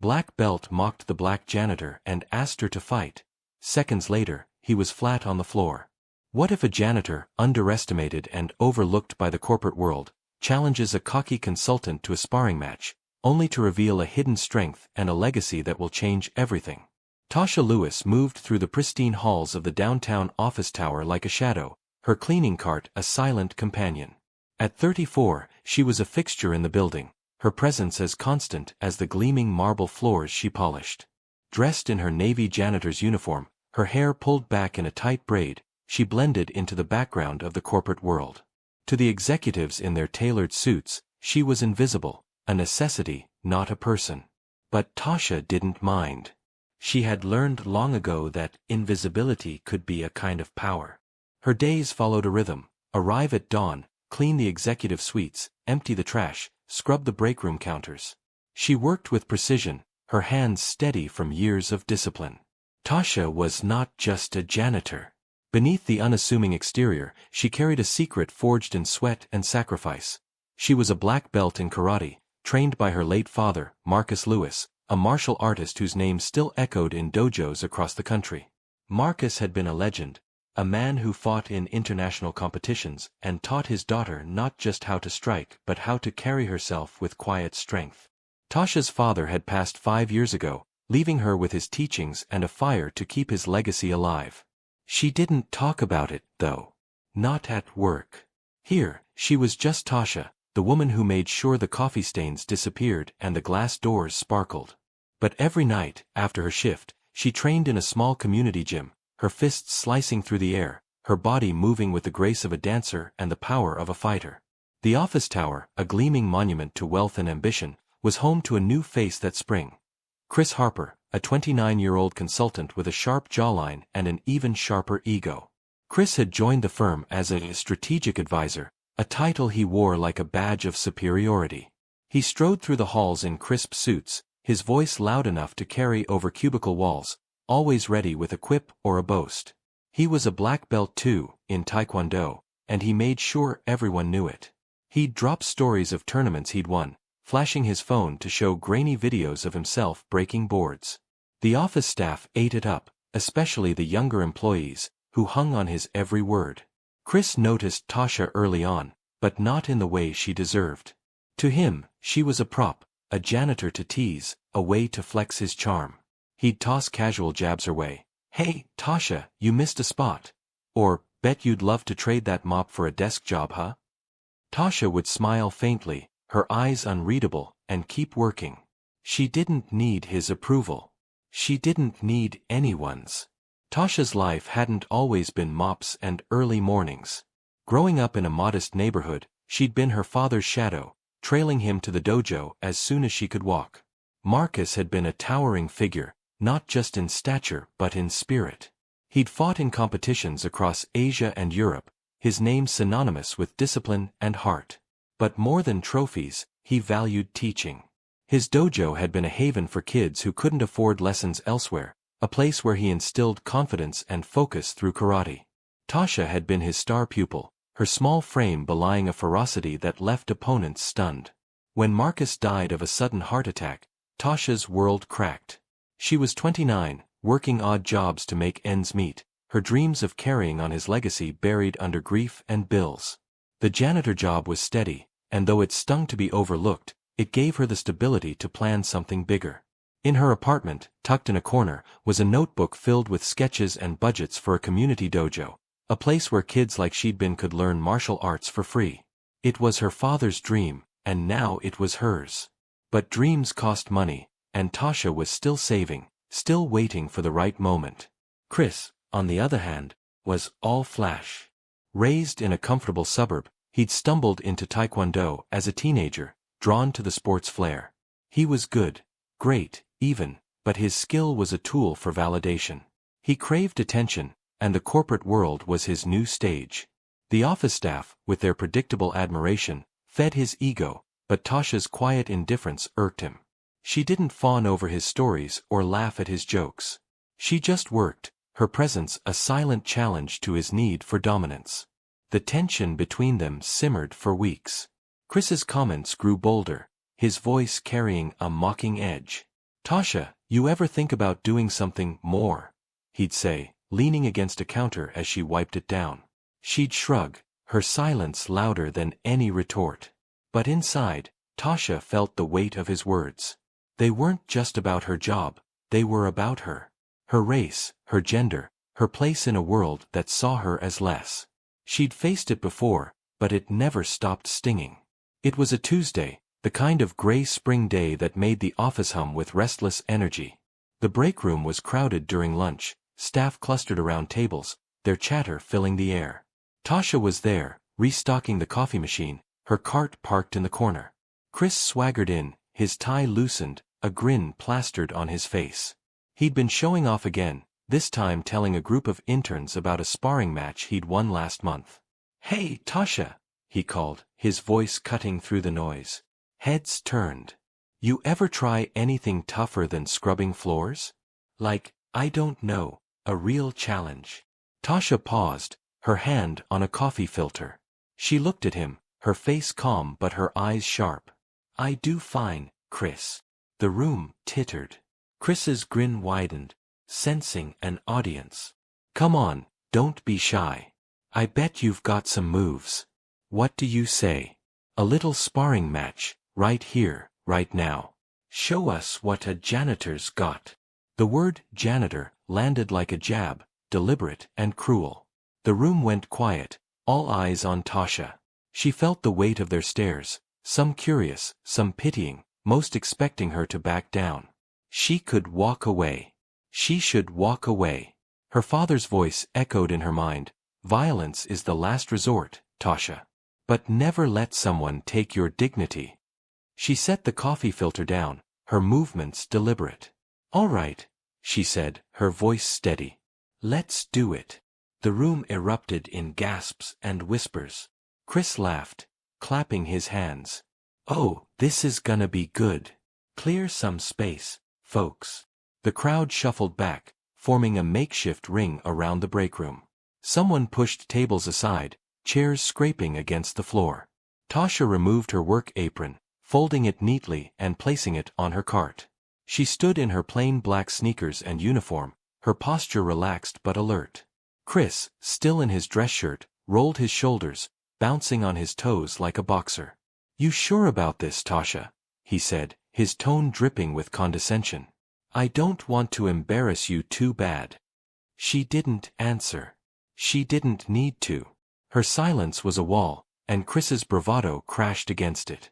Black Belt mocked the black janitor and asked her to fight. Seconds later, he was flat on the floor. What if a janitor, underestimated and overlooked by the corporate world, challenges a cocky consultant to a sparring match, only to reveal a hidden strength and a legacy that will change everything? Tasha Lewis moved through the pristine halls of the downtown office tower like a shadow, her cleaning cart a silent companion. At 34, she was a fixture in the building, her presence as constant as the gleaming marble floors she polished. Dressed in her navy janitor's uniform, her hair pulled back in a tight braid, she blended into the background of the corporate world. To the executives in their tailored suits, she was invisible, a necessity, not a person. But Tasha didn't mind. She had learned long ago that invisibility could be a kind of power. Her days followed a rhythm: arrive at dawn, clean the executive suites, empty the trash, scrub the breakroom counters. She worked with precision, her hands steady from years of discipline. Tasha was not just a janitor. Beneath the unassuming exterior, she carried a secret forged in sweat and sacrifice. She was a black belt in karate, trained by her late father, Marcus Lewis, a martial artist whose name still echoed in dojos across the country. Marcus had been a legend, a man who fought in international competitions and taught his daughter not just how to strike but how to carry herself with quiet strength. Tasha's father had passed 5 years ago, leaving her with his teachings and a fire to keep his legacy alive. She didn't talk about it, though. Not at work. Here, she was just Tasha, the woman who made sure the coffee stains disappeared and the glass doors sparkled. But every night, after her shift, she trained in a small community gym, her fists slicing through the air, her body moving with the grace of a dancer and the power of a fighter. The office tower, a gleaming monument to wealth and ambition, was home to a new face that spring. Chris Harper, a 29-year-old consultant with a sharp jawline and an even sharper ego. Chris had joined the firm as a strategic advisor, a title he wore like a badge of superiority. He strode through the halls in crisp suits, his voice loud enough to carry over cubicle walls, always ready with a quip or a boast. He was a black belt too, in Taekwondo, and he made sure everyone knew it. He'd drop stories of tournaments he'd won, flashing his phone to show grainy videos of himself breaking boards. The office staff ate it up, especially the younger employees, who hung on his every word. Chris noticed Tasha early on, but not in the way she deserved. To him, she was a prop, a janitor to tease, a way to flex his charm. He'd toss casual jabs her way. "Hey, Tasha, you missed a spot." Or, "Bet you'd love to trade that mop for a desk job, huh?" Tasha would smile faintly, her eyes unreadable, and keep working. She didn't need his approval. She didn't need anyone's. Tasha's life hadn't always been mops and early mornings. Growing up in a modest neighborhood, she'd been her father's shadow, trailing him to the dojo as soon as she could walk. Marcus had been a towering figure, not just in stature but in spirit. He'd fought in competitions across Asia and Europe, his name synonymous with discipline and heart. But more than trophies, he valued teaching. His dojo had been a haven for kids who couldn't afford lessons elsewhere, a place where he instilled confidence and focus through karate. Tasha had been his star pupil, her small frame belying a ferocity that left opponents stunned. When Marcus died of a sudden heart attack, Tasha's world cracked. She was 29, working odd jobs to make ends meet, her dreams of carrying on his legacy buried under grief and bills. The janitor job was steady, and though it stung to be overlooked, it gave her the stability to plan something bigger. In her apartment, tucked in a corner, was a notebook filled with sketches and budgets for a community dojo, a place where kids like she'd been could learn martial arts for free. It was her father's dream, and now it was hers. But dreams cost money, and Tasha was still saving, still waiting for the right moment. Chris, on the other hand, was all flash. Raised in a comfortable suburb, he'd stumbled into Taekwondo as a teenager, drawn to the sport's flair. He was good, great, even, but his skill was a tool for validation. He craved attention, and the corporate world was his new stage. The office staff, with their predictable admiration, fed his ego, but Tasha's quiet indifference irked him. She didn't fawn over his stories or laugh at his jokes. She just worked, her presence a silent challenge to his need for dominance. The tension between them simmered for weeks. Chris's comments grew bolder, his voice carrying a mocking edge. "Tasha, you ever think about doing something more?" he'd say, leaning against a counter as she wiped it down. She'd shrug, her silence louder than any retort. But inside, Tasha felt the weight of his words. They weren't just about her job, they were about her. Her race, her gender, her place in a world that saw her as less. She'd faced it before, but it never stopped stinging. It was a Tuesday, the kind of gray spring day that made the office hum with restless energy. The break room was crowded during lunch, staff clustered around tables, their chatter filling the air. Tasha was there, restocking the coffee machine, her cart parked in the corner. Chris swaggered in, his tie loosened, a grin plastered on his face. He'd been showing off again, this time telling a group of interns about a sparring match he'd won last month. "Hey, Tasha," he called, his voice cutting through the noise. Heads turned. "You ever try anything tougher than scrubbing floors? Like, I don't know, a real challenge." Tasha paused, her hand on a coffee filter. She looked at him, her face calm but her eyes sharp. "I do fine, Chris." The room tittered. Chris's grin widened, sensing an audience. "Come on, don't be shy. I bet you've got some moves. What do you say? A little sparring match, right here, right now. Show us what a janitor's got." The word janitor landed like a jab, deliberate and cruel. The room went quiet, all eyes on Tasha. She felt the weight of their stares, some curious, some pitying, most expecting her to back down. She could walk away. She should walk away. Her father's voice echoed in her mind. "Violence is the last resort, Tasha. But never let someone take your dignity." She set the coffee filter down, her movements deliberate. "All right," she said, her voice steady. "Let's do it." The room erupted in gasps and whispers. Chris laughed, clapping his hands. "Oh, this is gonna be good. Clear some space, folks." The crowd shuffled back, forming a makeshift ring around the break room. Someone pushed tables aside, chairs scraping against the floor. Tasha removed her work apron, folding it neatly and placing it on her cart. She stood in her plain black sneakers and uniform, her posture relaxed but alert. Chris, still in his dress shirt, rolled his shoulders, bouncing on his toes like a boxer. "You sure about this, Tasha?" he said, his tone dripping with condescension. "I don't want to embarrass you too bad." She didn't answer. She didn't need to. Her silence was a wall, and Chris's bravado crashed against it.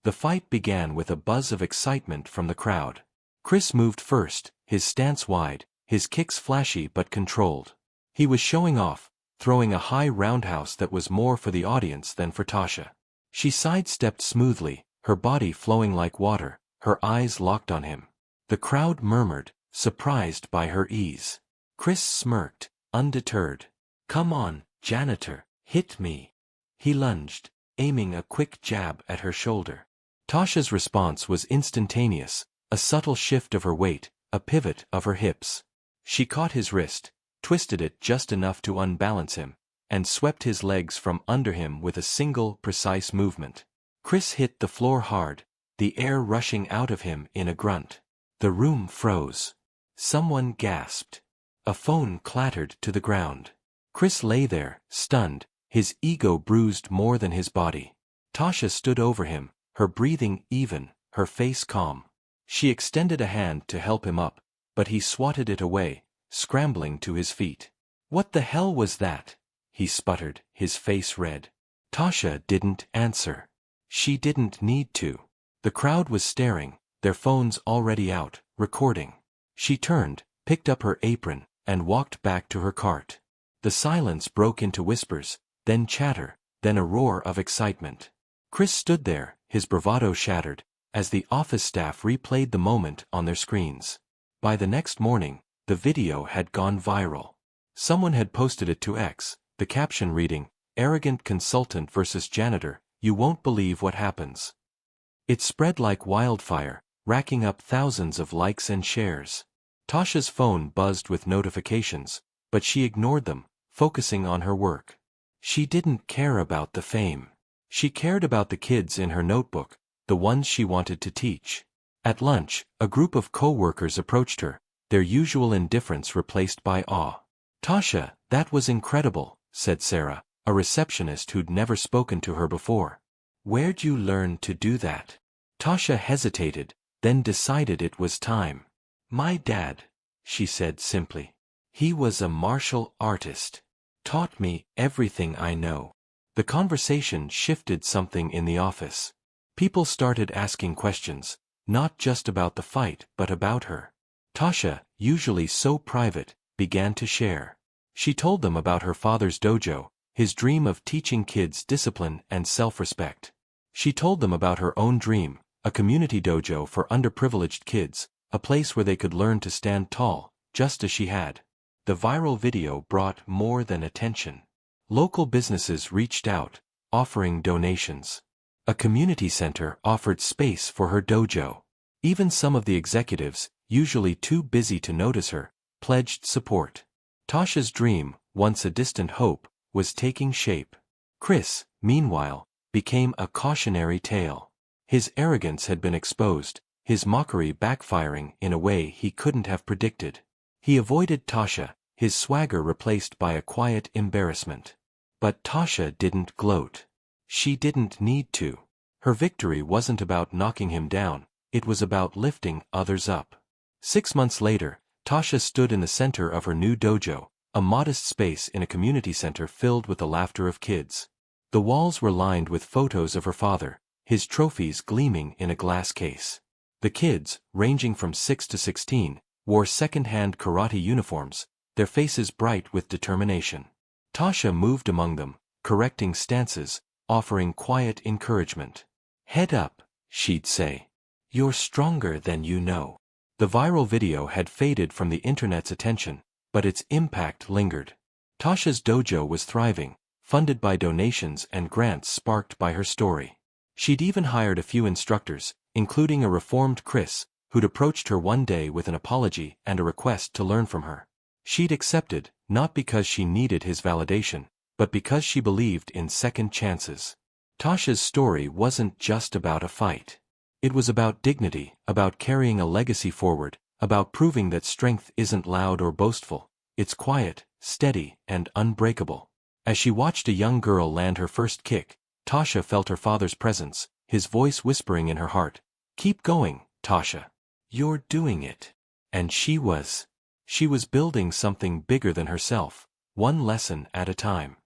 The fight began with a buzz of excitement from the crowd. Chris moved first, his stance wide, his kicks flashy but controlled. He was showing off, throwing a high roundhouse that was more for the audience than for Tasha. She sidestepped smoothly, her body flowing like water, her eyes locked on him. The crowd murmured, surprised by her ease. Chris smirked, undeterred. "Come on, janitor, hit me." He lunged, aiming a quick jab at her shoulder. Tasha's response was instantaneous, a subtle shift of her weight, a pivot of her hips. She caught his wrist, twisted it just enough to unbalance him, and swept his legs from under him with a single, precise movement. Chris hit the floor hard, the air rushing out of him in a grunt. The room froze. Someone gasped. A phone clattered to the ground. Chris lay there, stunned, his ego bruised more than his body. Tasha stood over him, her breathing even, her face calm. She extended a hand to help him up, but he swatted it away, scrambling to his feet. "What the hell was that?" he sputtered, his face red. Tasha didn't answer. She didn't need to. The crowd was staring, their phones already out, recording. She turned, picked up her apron, and walked back to her cart. The silence broke into whispers, then chatter, then a roar of excitement. Chris stood there, his bravado shattered, as the office staff replayed the moment on their screens. By the next morning, the video had gone viral. Someone had posted it to X, the caption reading, "Arrogant consultant versus janitor, you won't believe what happens." It spread like wildfire, racking up thousands of likes and shares. Tasha's phone buzzed with notifications, but she ignored them, focusing on her work. She didn't care about the fame. She cared about the kids in her notebook, the ones she wanted to teach. At lunch, a group of co-workers approached her, their usual indifference replaced by awe. "Tasha, that was incredible," said Sarah, a receptionist who'd never spoken to her before. "Where'd you learn to do that?" Tasha hesitated, then decided it was time. "My dad," she said simply. "He was a martial artist. Taught me everything I know." The conversation shifted something in the office. People started asking questions, not just about the fight but about her. Tasha, usually so private, began to share. She told them about her father's dojo, his dream of teaching kids discipline and self-respect. She told them about her own dream, a community dojo for underprivileged kids, a place where they could learn to stand tall, just as she had. The viral video brought more than attention. Local businesses reached out, offering donations. A community center offered space for her dojo. Even some of the executives, usually too busy to notice her, pledged support. Tasha's dream, once a distant hope, was taking shape. Chris, meanwhile, became a cautionary tale. His arrogance had been exposed, his mockery backfiring in a way he couldn't have predicted. He avoided Tasha, his swagger replaced by a quiet embarrassment. But Tasha didn't gloat. She didn't need to. Her victory wasn't about knocking him down, it was about lifting others up. 6 months later, Tasha stood in the center of her new dojo, a modest space in a community center filled with the laughter of kids. The walls were lined with photos of her father, his trophies gleaming in a glass case. The kids, ranging from 6 to 16, wore second-hand karate uniforms, their faces bright with determination. Tasha moved among them, correcting stances, offering quiet encouragement. "Head up," she'd say. "You're stronger than you know." The viral video had faded from the internet's attention, but its impact lingered. Tasha's dojo was thriving, funded by donations and grants sparked by her story. She'd even hired a few instructors, including a reformed Chris, who'd approached her one day with an apology and a request to learn from her. She'd accepted, not because she needed his validation, but because she believed in second chances. Tasha's story wasn't just about a fight. It was about dignity, about carrying a legacy forward, about proving that strength isn't loud or boastful, it's quiet, steady, and unbreakable. As she watched a young girl land her first kick, Tasha felt her father's presence, his voice whispering in her heart, "Keep going, Tasha. You're doing it." And she was. She was building something bigger than herself, one lesson at a time.